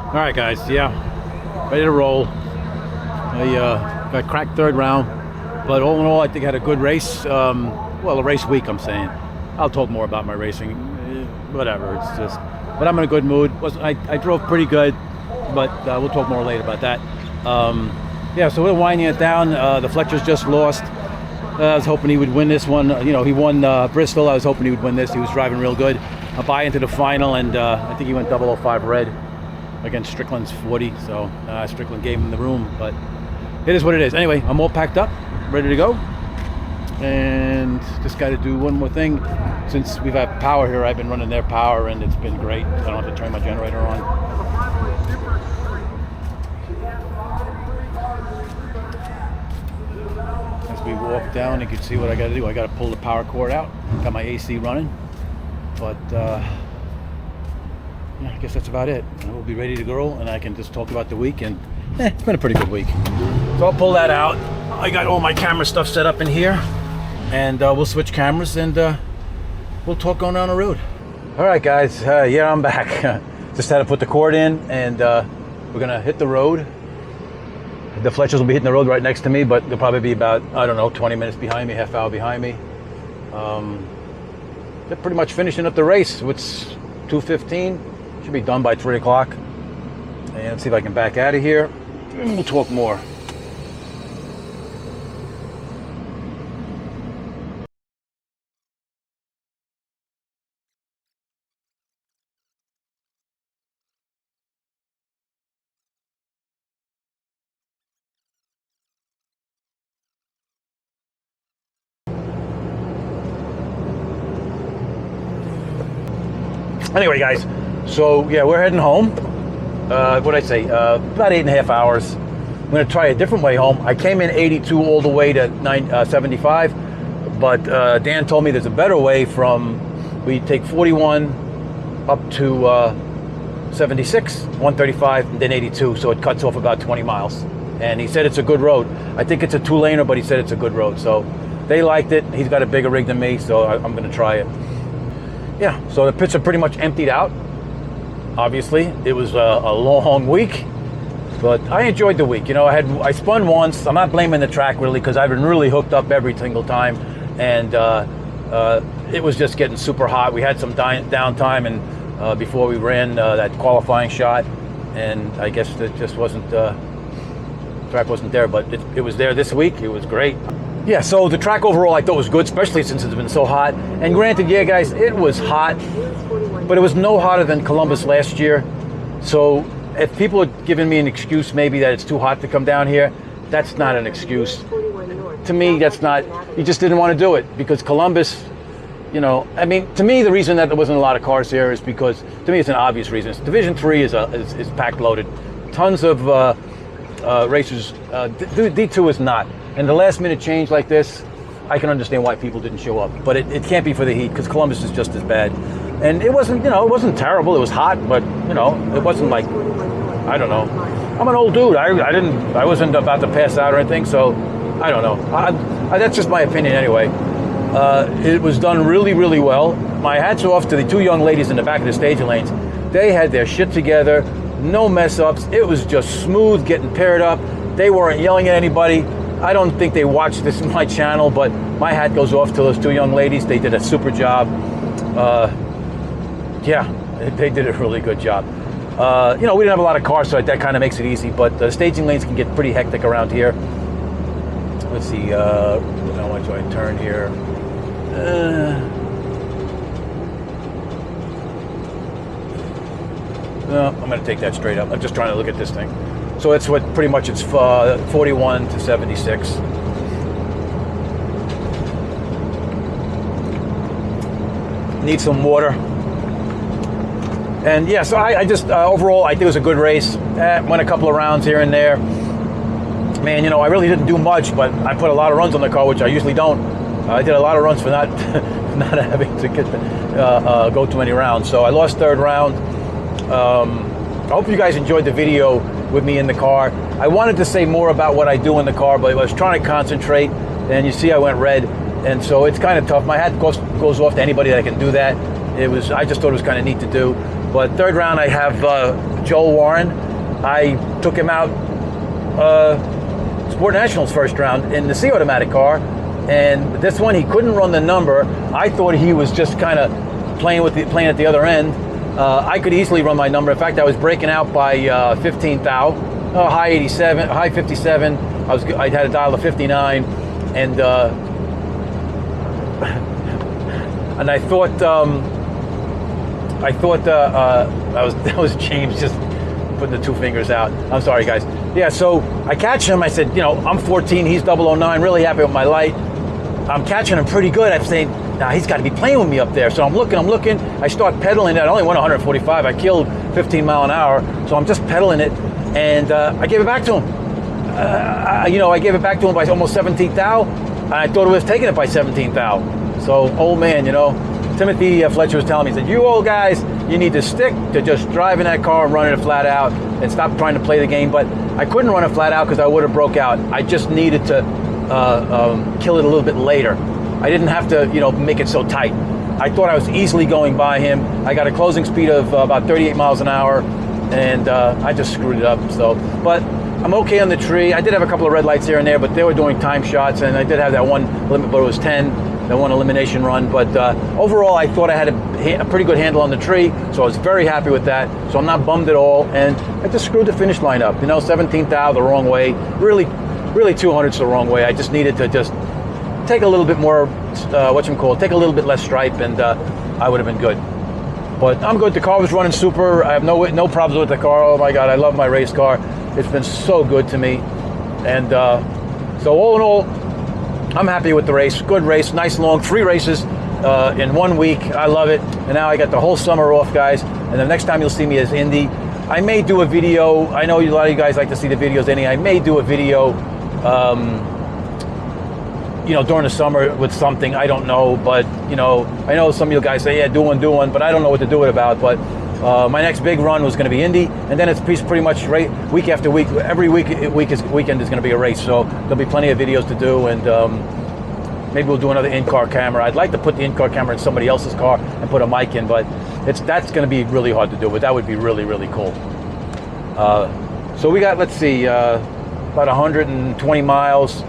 All right, guys. Yeah, ready to roll. I got cracked third round, but all in all, I think I had a good race. Well, a race week, I'm saying. I'll talk more about my racing. Whatever. It's just, but I'm in a good mood. I drove pretty good, but we'll talk more later about that. Yeah, so we're winding it down. The Fletcher's just lost. I was hoping he would win this one. You know, he won Bristol. I was hoping he would win this. He was driving real good. I buy into the final, and I think he went 005 red against Strickland's 40. So Strickland gave him the room, but it is what it is. Anyway, I'm all packed up, ready to go, and just got to do one more thing. Since we've had power here, I've been running their power, and it's been great. I don't have to turn my generator on. As we walk down, you can see what I got to do. I got to pull the power cord out. Got my AC running, but yeah, I guess that's about it. We'll be ready to go, and I can just talk about the week. And it's been a pretty good week. So I'll pull that out. I got all my camera stuff set up in here, and we'll switch cameras, and we'll talk going down the road. All right, guys. Yeah, I'm back. Just had to put the cord in, and we're gonna hit the road. The Fletchers will be hitting the road right next to me, but they'll probably be about, I don't know, 20 minutes behind me, half hour behind me. They're pretty much finishing up the race. It's 2:15. Should be done by 3 o'clock. And let's see if I can back out of here. And we'll talk more. Anyway, guys, so yeah, we're heading home. What did I say? About 8.5 hours. I'm going to try a different way home. I came in 82 all the way to 75, but Dan told me there's a better way from, we take 41 up to 76, 135, and then 82, so it cuts off about 20 miles. And he said it's a good road. I think it's a two-laner, but he said it's a good road. So they liked it. He's got a bigger rig than me, so I'm going to try it. Yeah, so the pits are pretty much emptied out. Obviously, it was a long week, but I enjoyed the week. You know, I spun once. I'm not blaming the track really, because I've been really hooked up every single time, and it was just getting super hot. We had some downtime, and before we ran that qualifying shot, and I guess it just wasn't, track wasn't there, but it was there this week. It was great. Yeah, so the track overall I thought was good, especially since it's been so hot. And granted, yeah, guys, it was hot, but it was no hotter than Columbus last year. So if people are giving me an excuse maybe that it's too hot to come down here, that's not an excuse. To me, that's not, you just didn't want to do it, because Columbus, you know, I mean, to me, the reason that there wasn't a lot of cars here is because, to me, it's an obvious reason. Division 3 is packed loaded. Tons of racers. D2 is not. And the last minute change like this, I can understand why people didn't show up. But it can't be for the heat, because Columbus is just as bad. And it wasn't, you know, it wasn't terrible. It was hot, but, you know, it wasn't like, I don't know. I'm an old dude. I wasn't about to pass out or anything, so I don't know. That's just my opinion anyway. It was done really, really well. My hats are off to the two young ladies in the back of the staging lanes. They had their shit together, no mess ups. It was just smooth, getting paired up. They weren't yelling at anybody. I don't think they watch this on my channel, but my hat goes off to those two young ladies. They did a super job. Yeah, they did a really good job. You know, we didn't have a lot of cars, so that kind of makes it easy, but the staging lanes can get pretty hectic around here. Let's see, now why do I turn here? No, I'm going to take that straight up. I'm just trying to look at this thing. So it's what pretty much it's 41 to 76. Need some water. And yeah, so I just overall I think it was a good race. Went a couple of rounds here and there. Man, you know, I really didn't do much, but I put a lot of runs on the car, which I usually don't. I did a lot of runs for not not having to get go too many rounds. So I lost third round. I hope you guys enjoyed the video with me in the car. I wanted to say more about what I do in the car, but I was trying to concentrate, and you see I went red, and so it's kind of tough. My hat goes off to anybody that can do that. I just thought it was kind of neat to do. But third round, I have Joel Warren. I took him out Sport Nationals first round in the C automatic car, and this one he couldn't run the number. I thought he was just kind of playing at the other end. I could easily run my number. In fact, I was breaking out by 15 thou, high 87, high 57. I had a dial of 59, and I thought that was James just putting the two fingers out. I'm sorry, guys. Yeah, so I catch him. I said, you know, I'm 14, he's 009, really happy with my light. I'm catching him pretty good. I'm saying, nah, he's got to be playing with me up there. So I'm looking. I start pedaling it. I only went 145. I killed 15 mile an hour. So I'm just pedaling it, and I gave it back to him. I gave it back to him by almost 17 thou. I thought it was taking it by 17 thou. So, old man, Timothy Fletcher was telling me, he said, you old guys, you need to stick to just driving that car and running it flat out and stop trying to play the game. But I couldn't run it flat out because I would have broke out. I just needed to kill it a little bit later. I didn't have to, make it so tight. I thought I was easily going by him. I got a closing speed of about 38 miles an hour, and I just screwed it up. So, but I'm okay on the tree. I did have a couple of red lights here and there, but they were doing time shots, and I did have that one limit, but it was 10, that one elimination run. But overall, I thought I had a pretty good handle on the tree, so I was very happy with that. So I'm not bummed at all, and I just screwed the finish line up. 17th thou the wrong way, really 200s the wrong way. I just needed to just take a little bit more, take a little bit less stripe, and I would have been good. But I'm good. The car was running super. I have no problems with the car. Oh my God, I love my race car. It's been so good to me. And so all in all, I'm happy with the race. Good race, nice long 3 races in 1 week. I love it. And now I got the whole summer off, guys. And the next time you'll see me is Indy. I may do a video. I know a lot of you guys like to see the videos anyway. I may do a video during the summer with something, I don't know, but I know some of you guys say, yeah, do one, but I don't know what to do it about. But my next big run was going to be Indy, and then it's pretty much week after week. Every weekend is going to be a race, so there'll be plenty of videos to do, and maybe we'll do another in-car camera. I'd like to put the in-car camera in somebody else's car and put a mic in, but that's going to be really hard to do, but that would be really, really cool. So we got, let's see, about 120 miles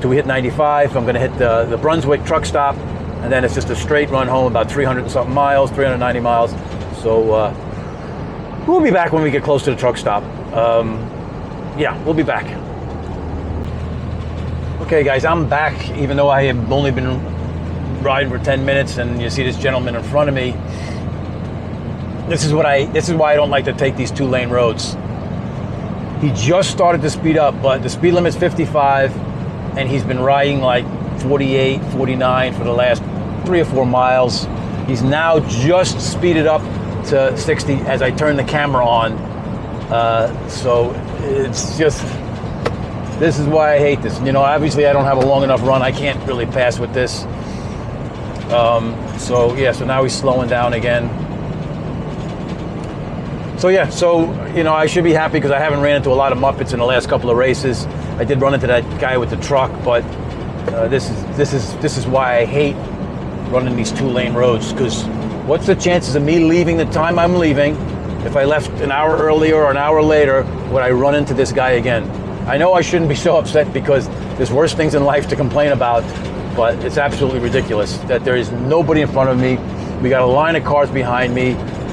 till we hit 95. I'm going to hit the Brunswick truck stop, and then it's just a straight run home, about 300 and something miles, 390 miles. So we'll be back when we get close to the truck stop. Yeah, we'll be back. Okay, guys, I'm back, even though I have only been riding for 10 minutes, and you see this gentleman in front of me. This is why I don't like to take these 2-lane roads. He just started to speed up, but the speed limit's 55, and he's been riding like 48, 49 for the last 3 or 4 miles. He's now just speeded up to 60 as I turn the camera on. So it's just, this is why I hate this. Obviously I don't have a long enough run. I can't really pass with this. So now he's slowing down again. So I should be happy because I haven't ran into a lot of Muppets in the last couple of races. I did run into that guy with the truck, but this is why I hate running these 2-lane roads, because what's the chances of me leaving the time I'm leaving? If I left an hour earlier or an hour later, would I run into this guy again? I know I shouldn't be so upset because there's worse things in life to complain about, but it's absolutely ridiculous that there is nobody in front of me. We got a line of cars behind me,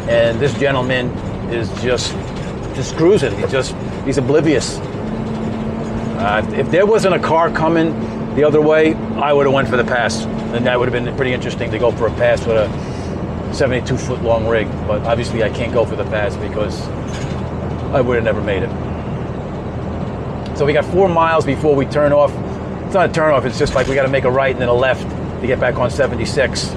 and this gentleman is just cruising. He's oblivious. If there wasn't a car coming the other way, I would have went for the pass, and that would have been pretty interesting to go for a pass with a 72-foot long rig. But obviously I can't go for the pass because I would have never made it. So we got 4 miles before we turn off. It's not a turn off, it's just like we got to make a right and then a left to get back on 76.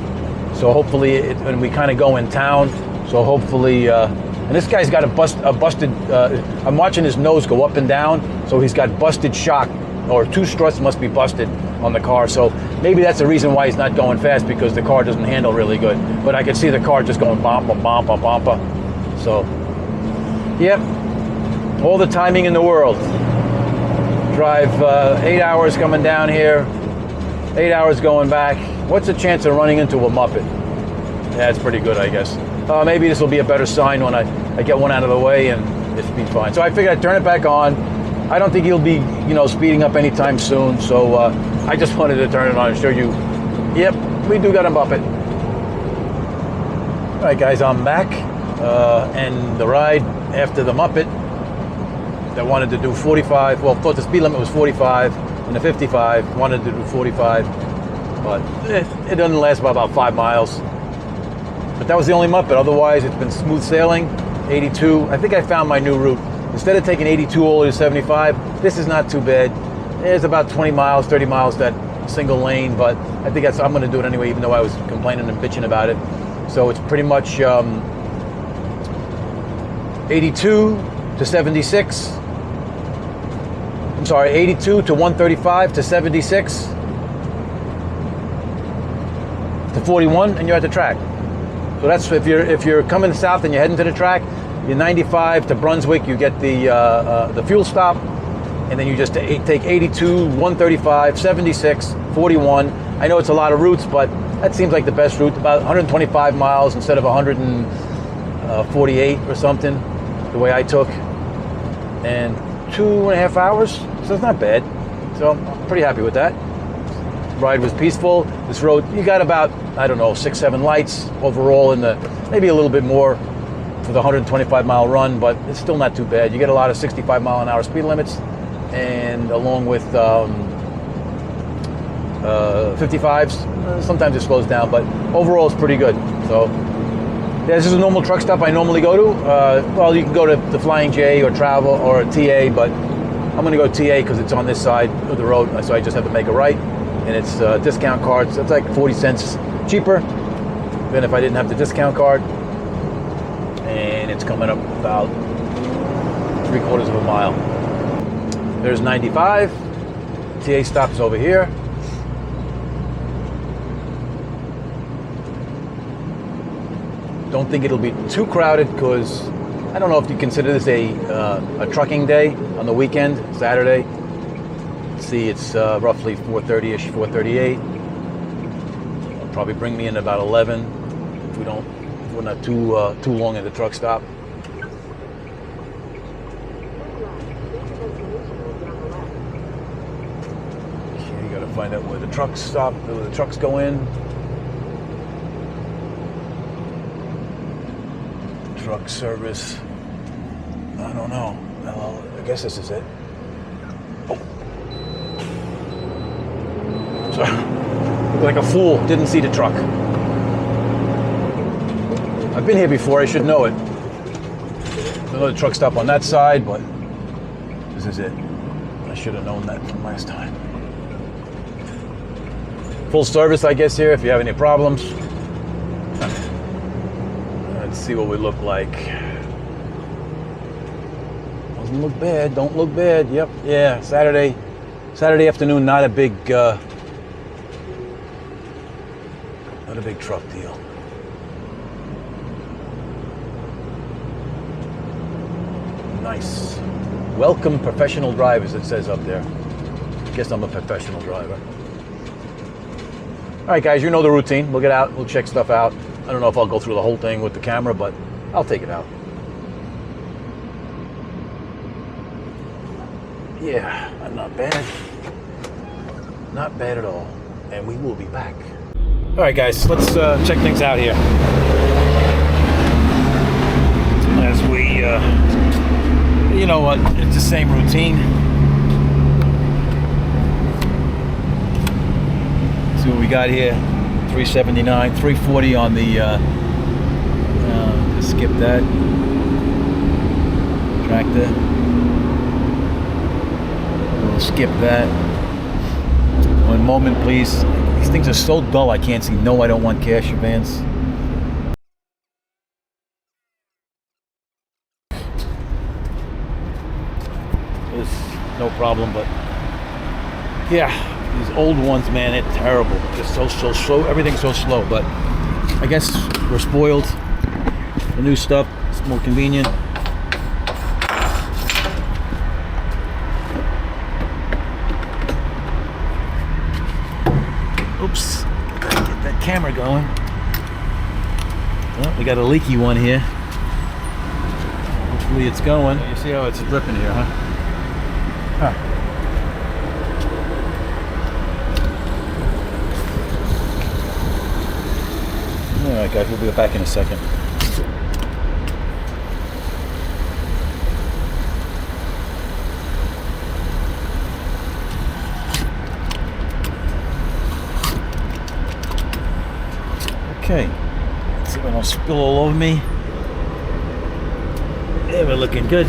So hopefully, when we kind of go in town, so hopefully, and this guy's got a busted, I'm watching his nose go up and down, so he's got busted shock, or 2 struts must be busted on the car. So maybe that's the reason why he's not going fast, because the car doesn't handle really good. But I can see the car just going bumpa, bumpa, bumpa. So, yep, all the timing in the world. Drive 8 hours coming down here, 8 hours going back. What's the chance of running into a Muppet? Yeah, it's pretty good, I guess. Maybe this will be a better sign when I I get one out of the way and it should be fine. So I figured I'd turn it back on. I don't think he'll be, speeding up anytime soon. So I just wanted to turn it on and show you. Yep, we do got to bump it. All right, guys, I'm back. And the ride after the Muppet that wanted to do 45, well, thought the speed limit was 45 and the 55, wanted to do 45, but it doesn't last about 5 miles. But that was the only Muppet. Otherwise, it's been smooth sailing. 82, I think I found my new route. Instead of taking 82 all the way to 75, this is not too bad. It's about 20 miles, 30 miles, that single lane, but I think I'm going to do it anyway, even though I was complaining and bitching about it. So it's pretty much 82 to 76. I'm sorry, 82 to 135 to 76 to 41, and you're at the track. So that's if you're coming south and you're heading to the track, you're 95 to Brunswick. You get the fuel stop, and then you just take 82, 135, 76, 41. I know it's a lot of routes, but that seems like the best route. About 125 miles instead of 148 or something, the way I took, and 2.5 hours. So it's not bad. So I'm pretty happy with that. Ride was peaceful. This road, you got about, I don't know, 6-7 lights overall, maybe a little bit more for the 125 mile run, but it's still not too bad. You get a lot of 65 mile an hour speed limits, and along with 55s, sometimes it slows down, but overall it's pretty good. So yeah, this is a normal truck stop I normally go to. Well, you can go to the Flying J or Travel or TA, but I'm going to go TA because it's on this side of the road, so I just have to make a right, and it's discount cards. So it's like 40 cents cheaper than if I didn't have the discount card, and it's coming up about 3/4 of a mile. There's 95. TA stop is over here. Don't think it'll be too crowded because I don't know if you consider this a trucking day on the weekend, Saturday. See, it's roughly 4:30ish, 4:38. It'll probably bring me in about 11 if we're not too long at the truck stop. Okay, you gotta find out where the trucks stop, where the trucks go in. Truck service. I don't know. I guess this is it. Oh. Sorry. Looked like a fool. Didn't see the truck. I've been here before. I should know it. Another truck stop on that side, but this is it. I should have known that from last time. Full service, I guess, here if you have any problems. Let's see what we look like. Doesn't look bad. Don't look bad. Yep. Yeah. Saturday afternoon. Not a big truck deal. Nice. Welcome professional drivers. It says up there. I guess I'm a professional driver. All right, guys. You know the routine. We'll get out. We'll check stuff out. I don't know if I'll go through the whole thing with the camera, but I'll take it out. Yeah, not bad. Not bad at all. And we will be back. All right, guys, let's check things out here. As we, you know what, it's the same routine. See what we got here. 379, 340 on the, skip that, tractor, we'll skip that. One moment please, these things are so dull I can't see. No, I don't want cash advance. It's no problem, but yeah. These old ones, man, they're terrible. Just so slow. Everything's so slow. But I guess we're spoiled. The new stuff is more convenient. Oops. Gotta get that camera going. Well, we got a leaky one here. Hopefully it's going. You see how it's dripping here, huh? Alright guys, we'll be back in a second. Okay, let's see if I don't spill all over me. Yeah, we're looking good.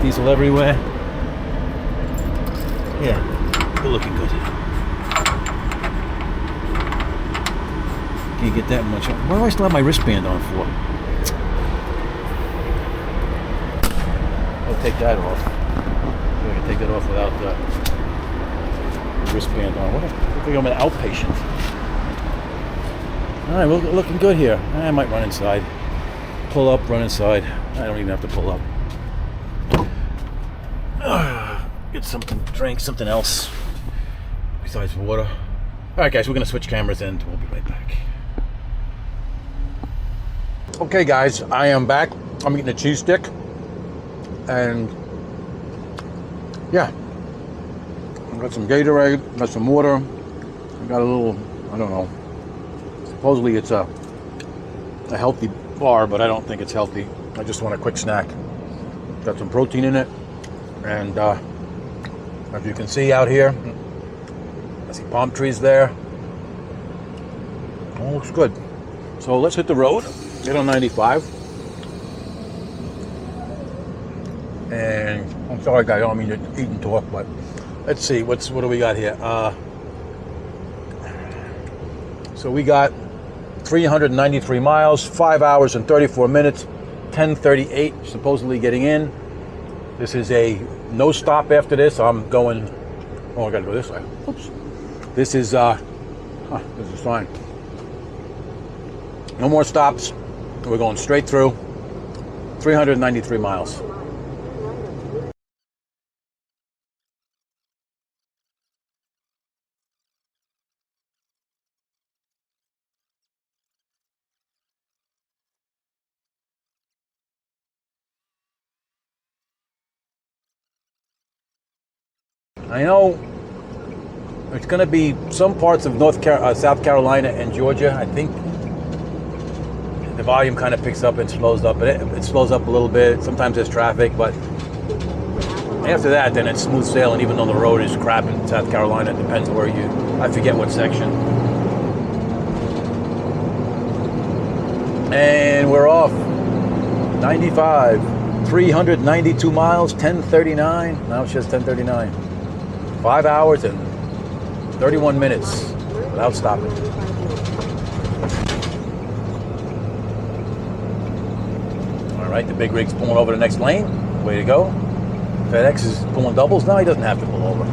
Diesel everywhere. Yeah, we're looking good. Can't get that much. Why do I still have my wristband on for? I'll take that off. I can take that off without the wristband on. What? I think I'm an outpatient. All right, we're looking good here. I might run inside. Pull up, run inside. I don't even have to pull up. Get something to drink, something else besides water. All right, guys, we're gonna switch cameras and we'll be right back. Okay, guys, I am back. I'm eating a cheese stick, and yeah, I got some Gatorade, got some water, I got a little, I don't know. Supposedly it's a healthy bar, but I don't think it's healthy. I just want a quick snack. Got some protein in it, and as you can see out here, I see palm trees there. All looks good. So let's hit the road, get on 95. And I'm sorry guys, I don't mean to eat and talk, but let's see, what do we got here? So we got 393 miles, 5 hours and 34 minutes, 10:38 supposedly getting in. This is a no stop after this. I'm going, oh, I gotta go this way. Oops. This is fine. No more stops. We're going straight through. 393 miles. I know it's going to be some parts of South Carolina and Georgia. I think the volume kind of picks up and slows up. It slows up a little bit. Sometimes there's traffic, but after that, then it's smooth sailing. Even though the road is crap in South Carolina, it depends where I forget what section. And we're off. 95, 392 miles, 10:39. Now it's just 10:39. 5 hours and 31 minutes without stopping. All right, the big rig's pulling over the next lane. Way to go. FedEx is pulling doubles. No, he doesn't have to pull over.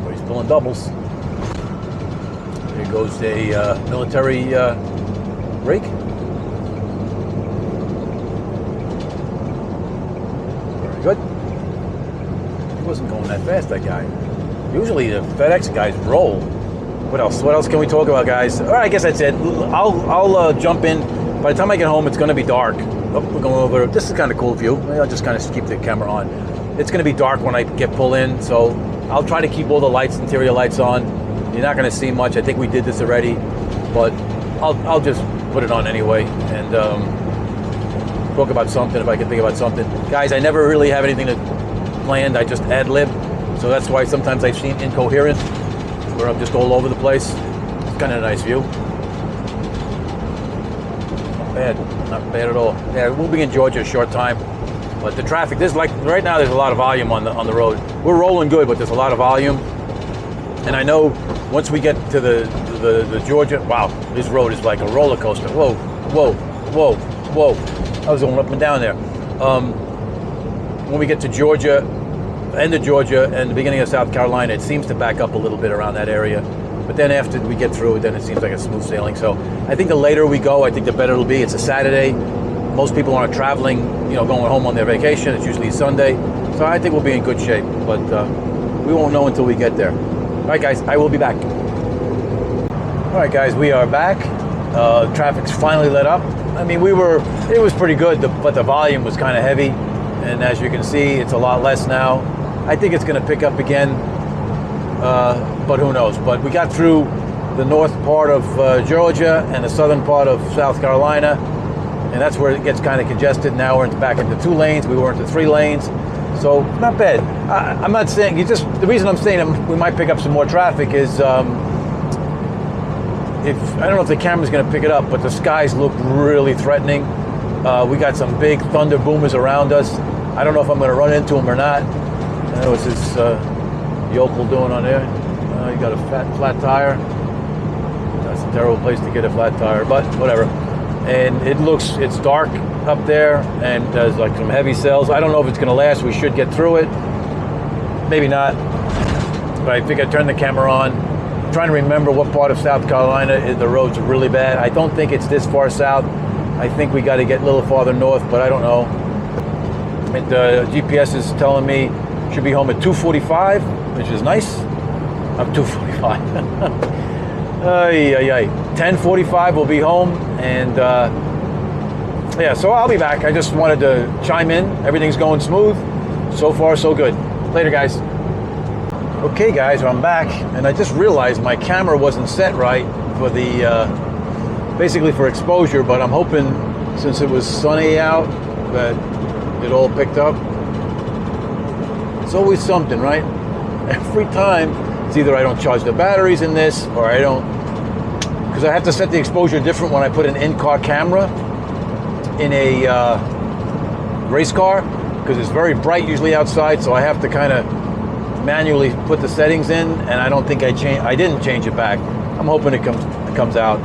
But he's pulling doubles. Here goes a military rig. Very good. Wasn't going that fast, that guy. Usually the FedEx guys roll. What else? What else can we talk about, guys? All right, I guess that's it. I'll jump in. By the time I get home, it's going to be dark. Oh, we're going over. This is kind of cool view. Maybe I'll just kind of keep the camera on. It's going to be dark when I get pull in, so I'll try to keep all the lights, interior lights on. You're not going to see much. I think we did this already, but I'll just put it on anyway and talk about something if I can think about something. Guys, I never really have anything to planned. I just ad-lib, so that's why sometimes I seem incoherent, where I'm just all over the place. It's kind of a nice view. Not bad at all. Yeah, we'll be in Georgia a short time, but the traffic, there's like right now there's a lot of volume on the road. We're rolling good, but there's a lot of volume, and I know once we get to the Georgia, wow, this road is like a roller coaster. Whoa, whoa, whoa, whoa! I was going up and down there. When we get to Georgia, end of Georgia and the beginning of South Carolina, it seems to back up a little bit around that area. But then after we get through it, then it seems like a smooth sailing. So I think the later we go, I think the better it'll be. It's a Saturday. Most people aren't traveling, going home on their vacation. It's usually Sunday. So I think we'll be in good shape. But we won't know until we get there. All right, guys, I will be back. All right, guys, we are back. Traffic's finally let up. I mean, it was pretty good, but the volume was kind of heavy. And as you can see, it's a lot less now. I think it's going to pick up again, but who knows. But we got through the north part of Georgia and the southern part of South Carolina, and that's where it gets kind of congested. Now we're back into 2 lanes. We were into 3 lanes, so not bad. I'm not saying, the reason I'm saying we might pick up some more traffic is I don't know if the camera's going to pick it up, but the skies look really threatening. We got some big thunder boomers around us. I don't know if I'm going to run into them or not. I know what's this yokel doing on there. You got a flat tire. That's a terrible place to get a flat tire, but whatever. And it's dark up there, and there's like some heavy cells. I don't know if it's going to last. We should get through it. Maybe not. But I think I turned the camera on. I'm trying to remember what part of South Carolina the roads are really bad. I don't think it's this far south. I think we got to get a little farther north, but I don't know. And GPS is telling me should be home at 2:45, which is nice. I'm 2:45. 10:45 we'll be home, and yeah, so I'll be back. I just wanted to chime in. Everything's going smooth. So far, so good. Later, guys. Okay, guys, I'm back, and I just realized my camera wasn't set right for the basically for exposure, but I'm hoping since it was sunny out that it all picked up. It's always something, right? Every time, it's either I don't charge the batteries in this, or I don't, because I have to set the exposure different when I put an in-car camera in a race car, because it's very bright usually outside, so I have to kind of manually put the settings in, and I don't think I didn't change it back. I'm hoping it comes out.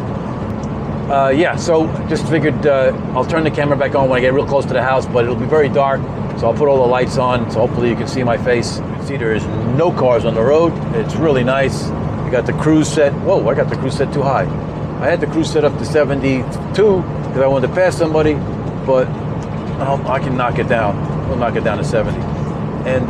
Yeah, so just figured I'll turn the camera back on when I get real close to the house, but it'll be very dark, so I'll put all the lights on, so hopefully you can see my face. You can see there is no cars on the road. It's really nice. I got the cruise set. Whoa, I got the cruise set too high. I had the cruise set up to 72 because I wanted to pass somebody, but I can knock it down. We'll knock it down to 70. And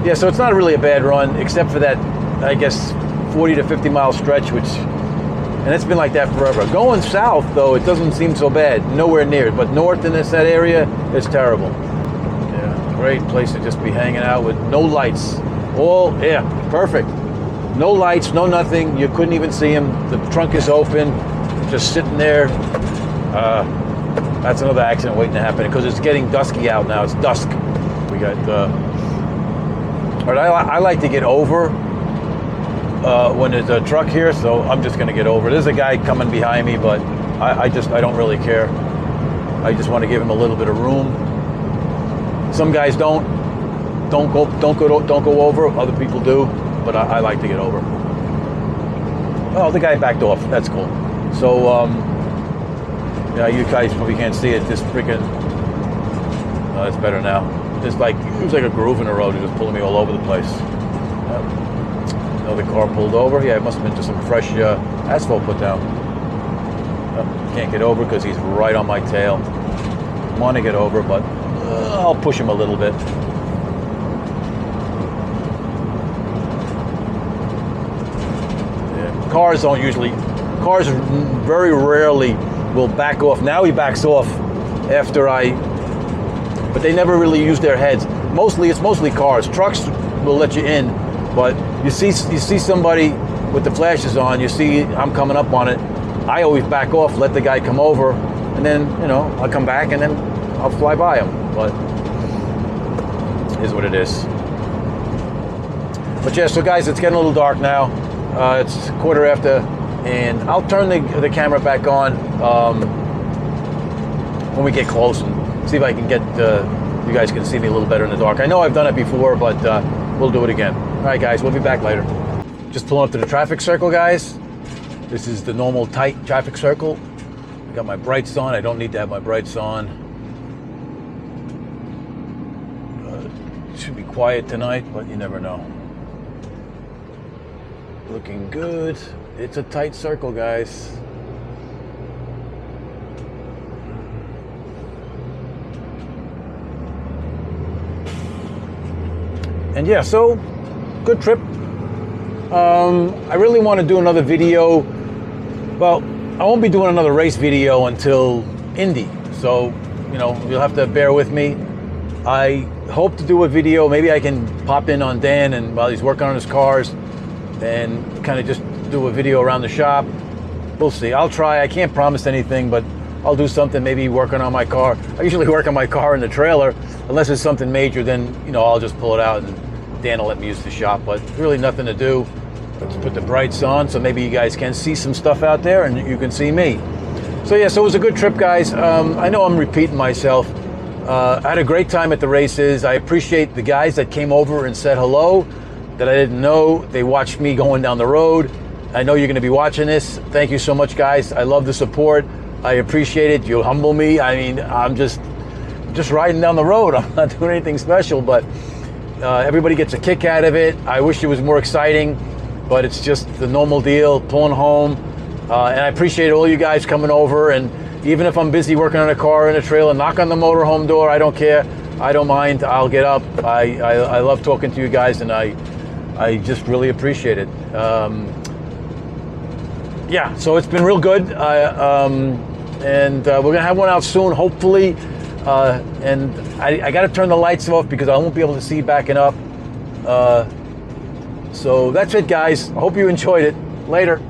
yeah, so it's not really a bad run, except for that, I guess, 40 to 50 mile stretch, and it's been like that forever. Going south, though, it doesn't seem so bad. Nowhere near it. But north in that area, it's terrible. Yeah, great place to just be hanging out with no lights. Yeah, perfect. No lights, no nothing. You couldn't even see him. The trunk is open, just sitting there. That's another accident waiting to happen because it's getting dusky out now. It's dusk. We got, but I like to get over when there's a truck here, so I'm just going to get over. There's a guy coming behind me, but I don't really care. I just want to give him a little bit of room. Some guys don't go over. Other people do, but I like to get over. Oh, the guy backed off. That's cool. So yeah, you guys probably can't see it. This freaking it's better now. Just like it was like a groove in the road. It was pulling me all over the place. Another car pulled over. Yeah, it must have been just some fresh asphalt put down. Can't get over because he's right on my tail. Want to get over, but I'll push him a little bit. Yeah. Cars very rarely will back off. Now he backs off after but they never really use their heads. It's mostly cars. Trucks will let you in, but you see somebody with the flashes on, you see I'm coming up on it, I always back off, let the guy come over, and then, I'll come back and then I'll fly by him. But it is what it is. But yeah, so guys, it's getting a little dark now. It's 1:15, and I'll turn the camera back on when we get close and see if I can get, you guys can see me a little better in the dark. I know I've done it before, but we'll do it again. All right, guys, we'll be back later. Just pulling up to the traffic circle, guys. This is the normal tight traffic circle. I got my brights on. I don't need to have my brights on. It should be quiet tonight, but you never know. Looking good. It's a tight circle, guys. And yeah, so good trip. I really want to do another video. Well, I won't be doing another race video until Indy. So, you know, you'll have to bear with me. I hope to do a video. Maybe I can pop in on Dan and while he's working on his cars and kind of just do a video around the shop. We'll see. I'll try. I can't promise anything, but I'll do something, maybe working on my car. I usually work on my car in the trailer. Unless it's something major, then, you know, I'll just pull it out and Dan will let me use the shop. But really nothing to do. Let's put the brights on so maybe you guys can see some stuff out there and you can see me. So yeah, so it was a good trip, guys. I know I'm repeating myself. I had a great time at the races. I appreciate the guys that came over and said hello that I didn't know. They watched me going down the road. I know you're going to be watching this. Thank you so much, guys. I love the support. I appreciate it. You humble me. I mean, I'm just riding down the road. I'm not doing anything special, but everybody gets a kick out of it. I wish it was more exciting, but it's just the normal deal, pulling home. And I appreciate all you guys coming over. And even if I'm busy working on a car in a trailer, knock on the motorhome door. I don't care. I don't mind. I'll get up. I love talking to you guys, and I just really appreciate it. Yeah, so it's been real good. And we're gonna have one out soon, hopefully. And I got to turn the lights off because I won't be able to see backing up. So that's it, guys. I hope you enjoyed it. Later.